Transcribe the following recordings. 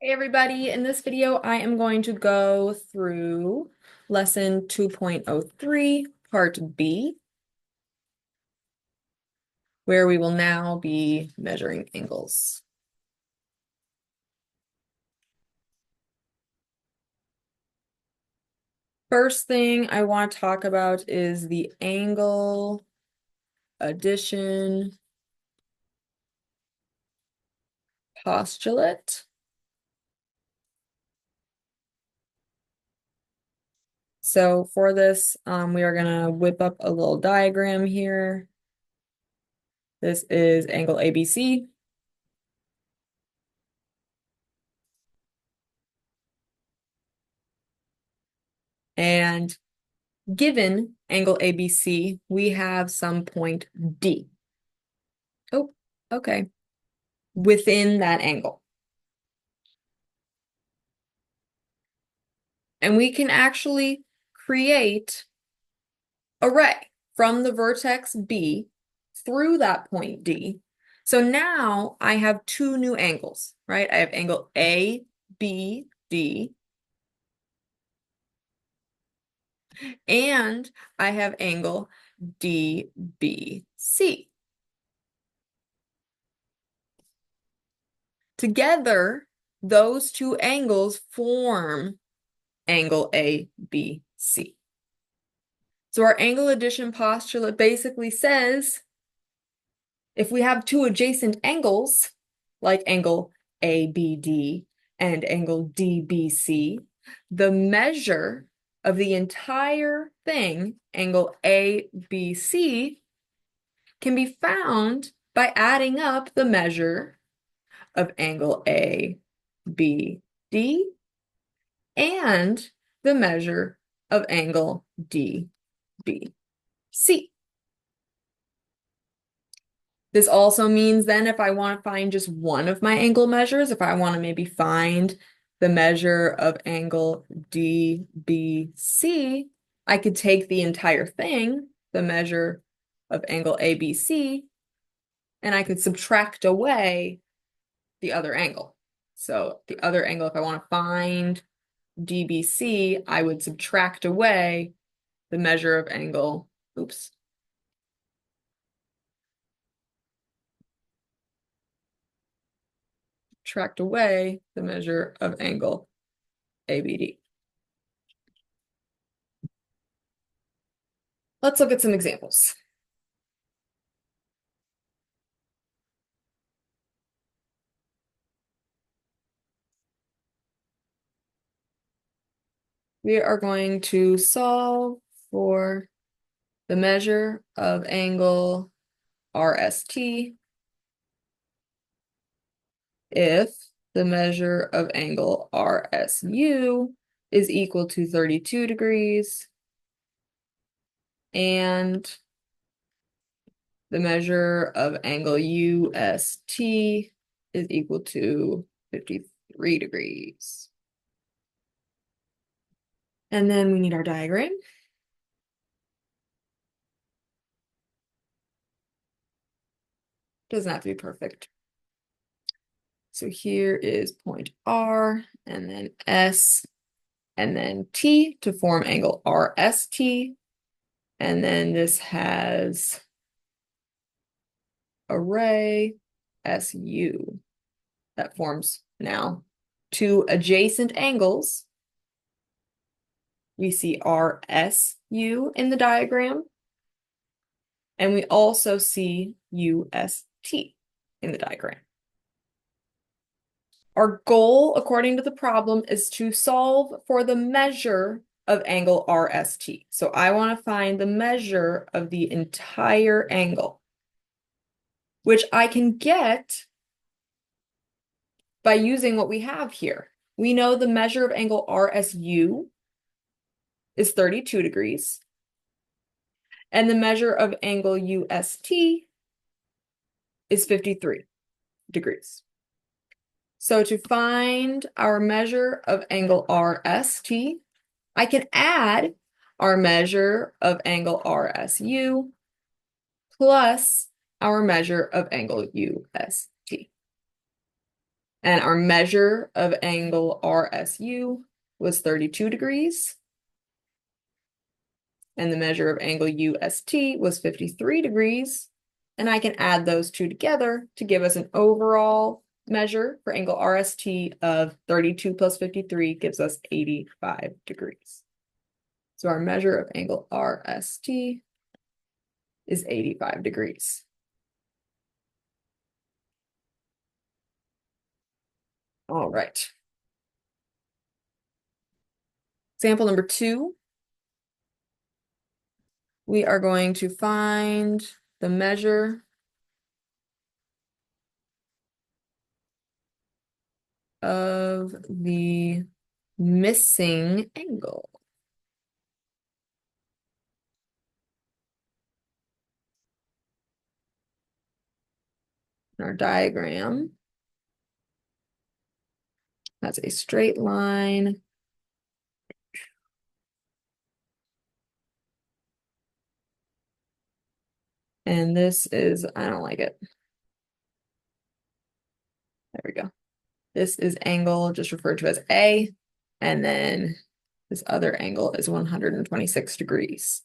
Hey everybody, in this video I am going to go through lesson 2.03, part B, where we will now be measuring angles. First thing I want to talk about is the angle addition postulate. So for this, we are going to whip up a little diagram here. This is angle ABC. And given angle ABC, we have some point D. Oh, okay. Within that angle. And we can actually create a ray from the vertex B through that point D. So now I have two new angles, right? I have angle ABD and I have angle DBC. Together, those two angles form angle ABC. So our angle addition postulate basically says if we have two adjacent angles, like angle ABD and angle DBC, the measure of the entire thing, angle ABC, can be found by adding up the measure of angle ABD and the measure of angle DBC. This also means then if I want to find just one of my angle measures, if I want to maybe find the measure of angle DBC, I could take the entire thing, the measure of angle ABC, and I could subtract away the other angle. So the other angle, if I want to find DBC, I would subtract away the measure of angle, subtract away the measure of angle ABD. Let's look at some examples. We are going to solve for the measure of angle RST if the measure of angle RSU is equal to 32 degrees and the measure of angle UST is equal to 53 degrees. And then we need our diagram. Doesn't have to be perfect. So here is point R and then S and then T to form angle RST. And then this has a ray SU that forms now two adjacent angles. We see RSU in the diagram, and we also see UST in the diagram. Our goal, according to the problem, is to solve for the measure of angle RST. So I want to find the measure of the entire angle, which I can get by using what we have here. We know the measure of angle RSU is 32 degrees, and the measure of angle UST is 53 degrees. So to find our measure of angle RST, I can add our measure of angle RSU plus our measure of angle UST. And our measure of angle RSU was 32 degrees. And the measure of angle UST was 53 degrees. And I can add those two together to give us an overall measure for angle RST of 32 plus 53 gives us 85 degrees. So our measure of angle RST is 85 degrees. All right. Example number 2. We are going to find the measure of the missing angle. In our diagram, that's a straight line. And this is, I don't like it. There we go. This is angle just referred to as A, and then this other angle is 126 degrees.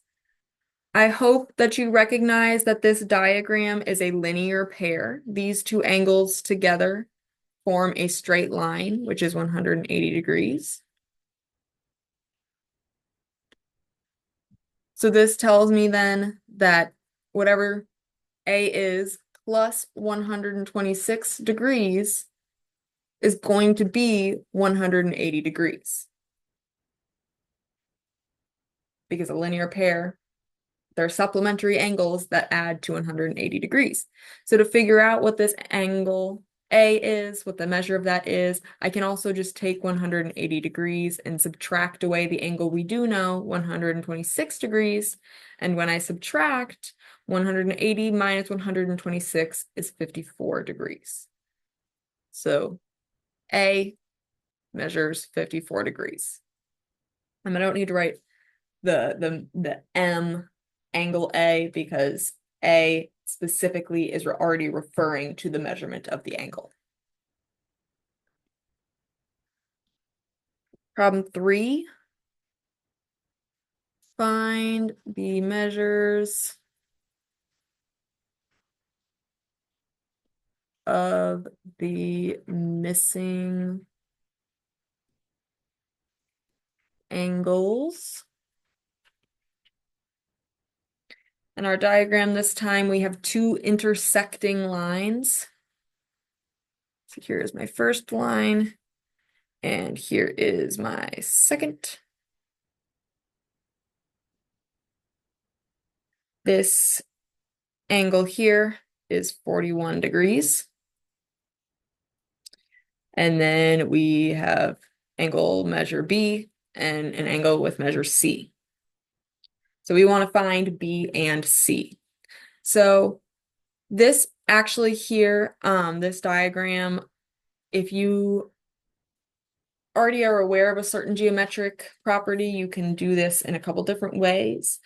I hope that you recognize that this diagram is a linear pair. These two angles together form a straight line, which is 180 degrees. So this tells me then that whatever A is plus 126 degrees is going to be 180 degrees. Because a linear pair, they're supplementary angles that add to 180 degrees. So to figure out what this angle A is, what the measure of that is, I can also just take 180 degrees and subtract away the angle we do know, 126 degrees. And when I subtract, 180 minus 126 is 54 degrees. So A measures 54 degrees. And I don't need to write the M angle A because A specifically is already referring to the measurement of the angle. Problem 3. Find the measures of the missing angles. In our diagram this time, we have two intersecting lines. So here is my first line, and here is my second. This angle here is 41 degrees. And then we have angle measure B and an angle with measure C. So we want to find B and C. So this actually here, this diagram, if you already are aware of a certain geometric property, you can do this in a couple different ways.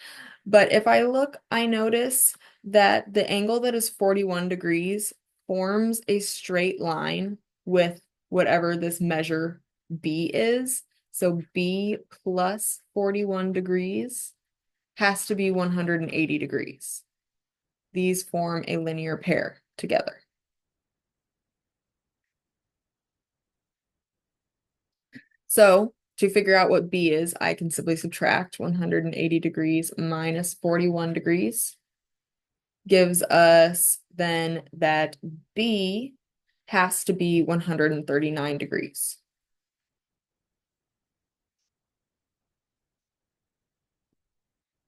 But if I look, I notice that the angle that is 41 degrees forms a straight line with whatever this measure B is. So B plus 41 degrees has to be 180 degrees. These form a linear pair together. So to figure out what B is, I can simply subtract 180 degrees minus 41 degrees. Gives us then that B has to be 139 degrees.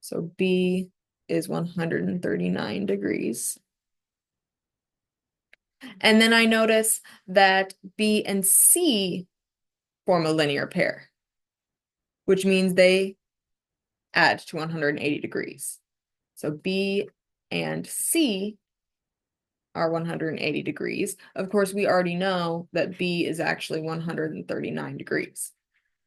So B is 139 degrees. And then I notice that B and C form a linear pair, which means they add to 180 degrees. So B and C are 180 degrees. Of course, we already know that B is actually 139 degrees.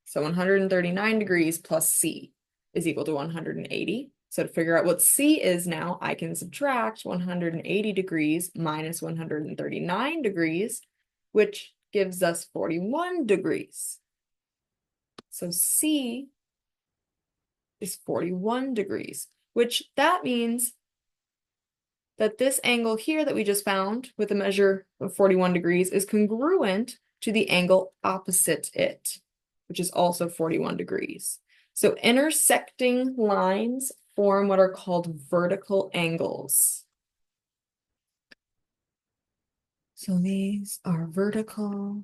So 139 degrees plus C is equal to 180. So to figure out what C is now, I can subtract 180 degrees minus 139 degrees, which gives us 41 degrees. So C is 41 degrees, which that means that this angle here that we just found with a measure of 41 degrees is congruent to the angle opposite it, which is also 41 degrees. So intersecting lines form what are called vertical angles. So these are vertical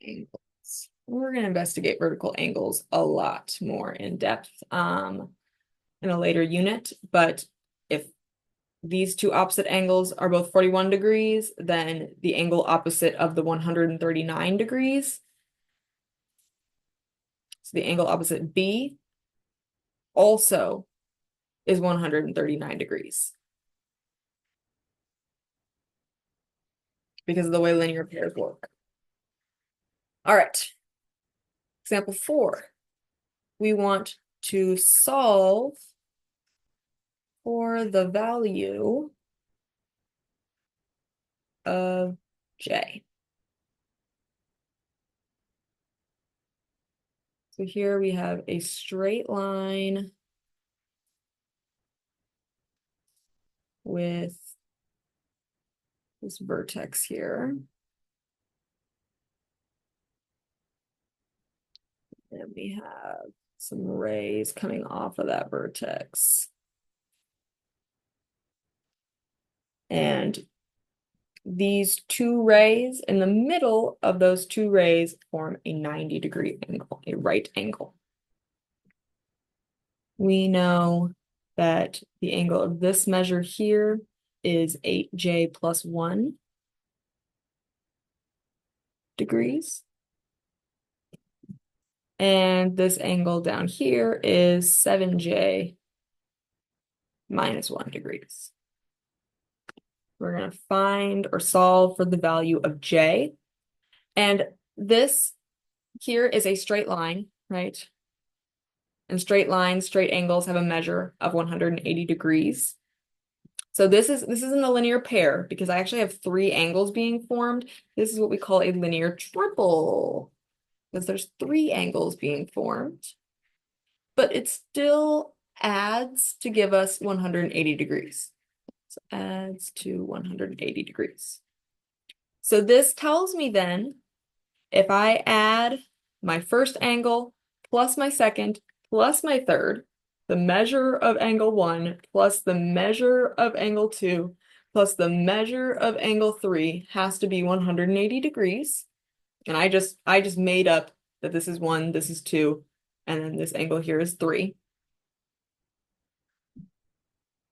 angles. We're going to investigate vertical angles a lot more in depth in a later unit, but if these two opposite angles are both 41 degrees, then the angle opposite of the 139 degrees, so the angle opposite B, also is 139 degrees because of the way linear pairs work. All right, example 4. We want to solve for the value of J. So here we have a straight line with this vertex here. And we have some rays coming off of that vertex. And these two rays in the middle of those two rays form a 90-degree angle, a right angle. We know that the angle of this measure here is 8J plus 1 degrees. And this angle down here is 7J minus 1 degrees. We're going to find or solve for the value of J. And this here is a straight line, right? And straight lines, straight angles have a measure of 180 degrees. So this isn't a linear pair because I actually have 3 angles being formed. This is what we call a linear triple because there's 3 angles being formed. But it still adds to give us 180 degrees. So adds to 180 degrees. So this tells me then, if I add my first angle plus my second plus my third, the measure of angle 1 plus the measure of angle 2 plus the measure of angle 3 has to be 180 degrees. And I just made up that this is 1, this is 2, and then this angle here is 3.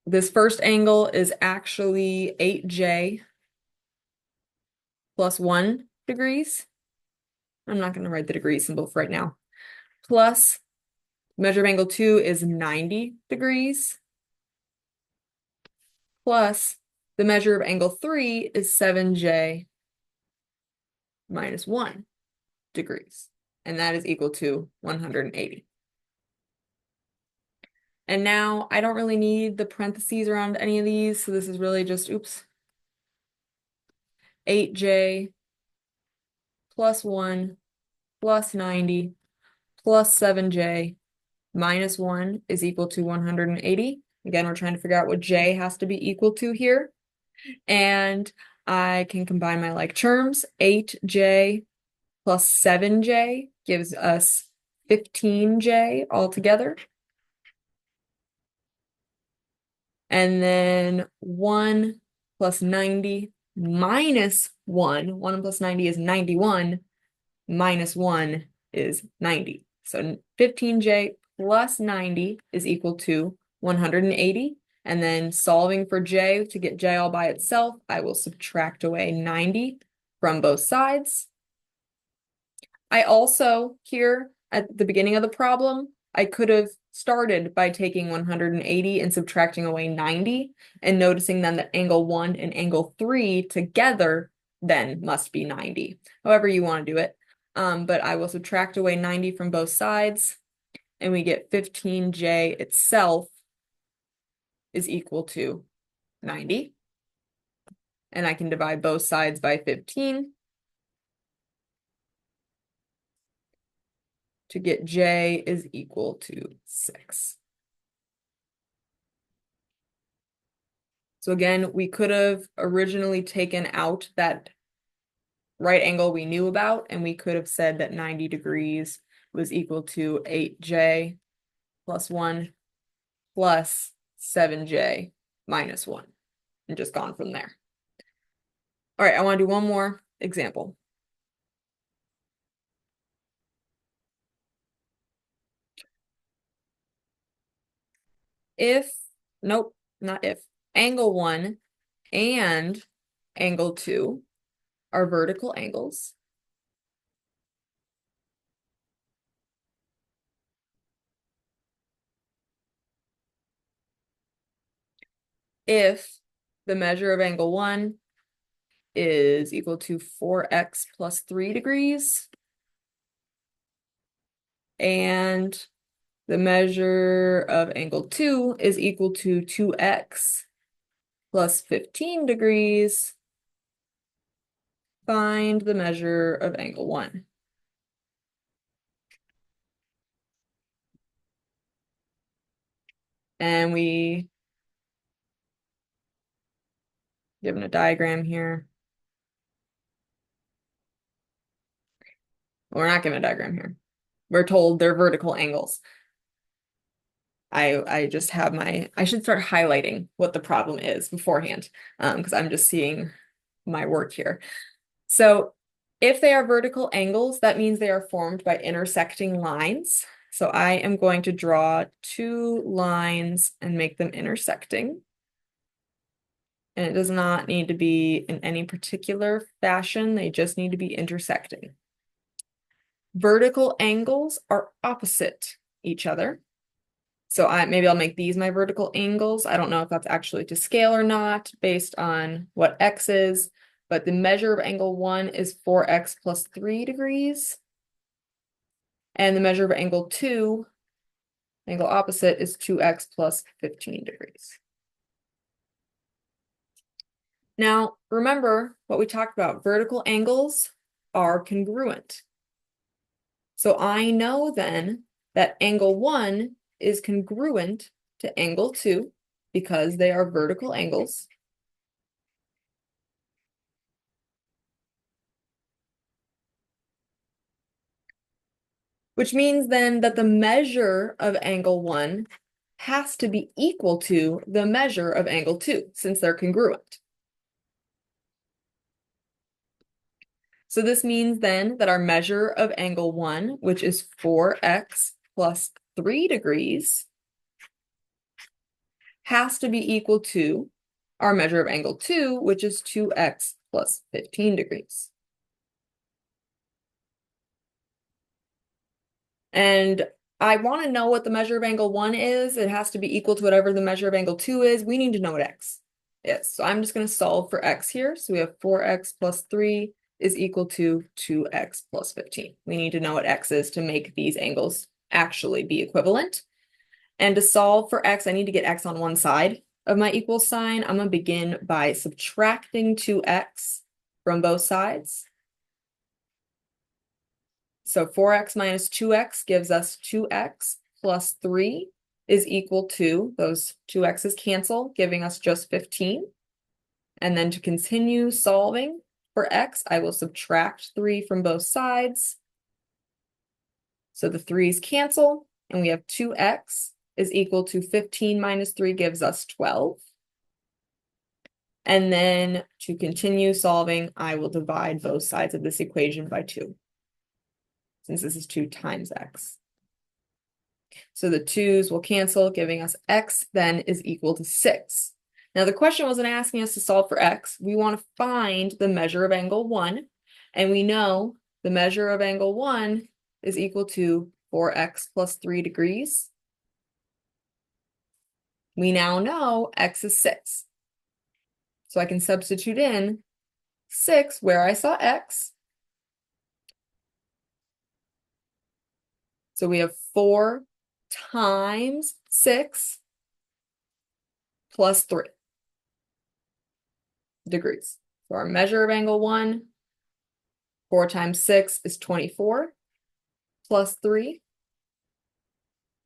This first angle is actually 8J plus 1 degrees. I'm not going to write the degree symbol for right now. Plus, measure of angle 2 is 90 degrees. Plus, the measure of angle 3 is 7J minus 1 degrees. And that is equal to 180. And now I don't really need the parentheses around any of these, so this is really just, 8J plus 1 plus 90 plus 7J minus 1 is equal to 180. Again, we're trying to figure out what J has to be equal to here. And I can combine my like terms. 8J plus 7J gives us 15J altogether. And then 1 plus 90 minus 1. 1 plus 90 is 91. Minus 1 is 90. So 15J plus 90 is equal to 180. And then solving for J to get J all by itself, I will subtract away 90 from both sides. I also, here at the beginning of the problem, I could have started by taking 180 and subtracting away 90 and noticing then that angle 1 and angle 3 together then must be 90. However you want to do it. But I will subtract away 90 from both sides, and we get 15J itself is equal to 90. and I can divide both sides by 15 to get J is equal to 6. So again, we could have originally taken out that right angle we knew about, and we could have said that 90 degrees was equal to 8J plus 1 plus 7J minus 1, and just gone from there. All right, I want to do one more example. If, nope, not if, angle 1 and angle 2 are vertical angles, if the measure of angle 1 is equal to 4x plus 3 degrees, and the measure of angle 2 is equal to 2x plus 15 degrees, find the measure of angle 1. And we given a diagram here. We're not given a diagram here. We're told they're vertical angles. I just have I should start highlighting what the problem is beforehand, because I'm just seeing my work here. So if they are vertical angles, that means they are formed by intersecting lines. So I am going to draw 2 lines and make them intersecting. And it does not need to be in any particular fashion. They just need to be intersecting. Vertical angles are opposite each other. So maybe I'll make these my vertical angles. I don't know if that's actually to scale or not based on what x is, but the measure of angle 1 is 4x plus 3 degrees. And the measure of angle 2, angle opposite, is 2x plus 15 degrees. Now, remember what we talked about. Vertical angles are congruent. So I know then that angle 1 is congruent to angle 2 because they are vertical angles. Which means then that the measure of angle 1 has to be equal to the measure of angle 2 since they're congruent. So this means then that our measure of angle 1, which is 4x plus 3 degrees, has to be equal to our measure of angle 2, which is 2x plus 15 degrees. And I want to know what the measure of angle 1 is. It has to be equal to whatever the measure of angle 2 is. We need to know what x is. So I'm just going to solve for x here. So we have 4x plus 3 is equal to 2x plus 15. We need to know what x is to make these angles actually be equivalent. And to solve for x, I need to get x on one side of my equal sign. I'm going to begin by subtracting 2x from both sides. So 4x minus 2x gives us 2x plus 3 is equal to, those 2x's cancel, giving us just 15. And then to continue solving for x, I will subtract 3 from both sides. So the 3's cancel, and we have 2x is equal to 15 minus 3 gives us 12. And then to continue solving, I will divide both sides of this equation by 2. Since this is 2 times x. So the 2's will cancel, giving us x then is equal to 6. Now the question wasn't asking us to solve for x. We want to find the measure of angle 1. And we know the measure of angle 1 is equal to 4x plus 3 degrees. We now know x is 6. So I can substitute in 6 where I saw x. So we have 4 times 6 plus 3 degrees. So our measure of angle 1, 4 times 6 is 24, plus 3.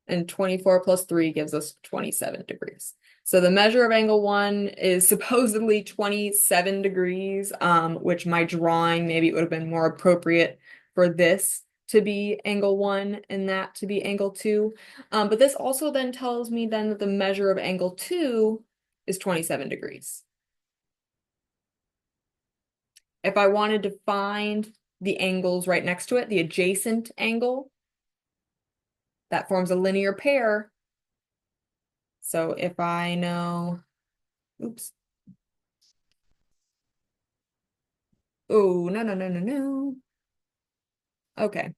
And 24 plus 3 gives us 27 degrees. So the measure of angle 1 is supposedly 27 degrees, which my drawing, maybe it would have been more appropriate for this to be angle 1 and that to be angle 2. But this also then tells me then that the measure of angle 2 is 27 degrees. If I wanted to find the angles right next to it, the adjacent angle, that forms a linear pair. So if I know, oops. Oh, no, no, no, no, no. Okay.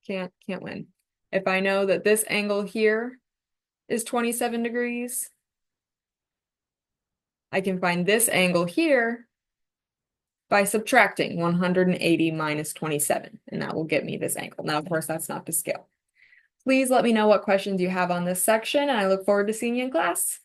Can't win. If I know that this angle here is 27 degrees, I can find this angle here by subtracting 180 minus 27, and that will get me this angle. Now, of course, that's not to scale. Please let me know what questions you have on this section, and I look forward to seeing you in class.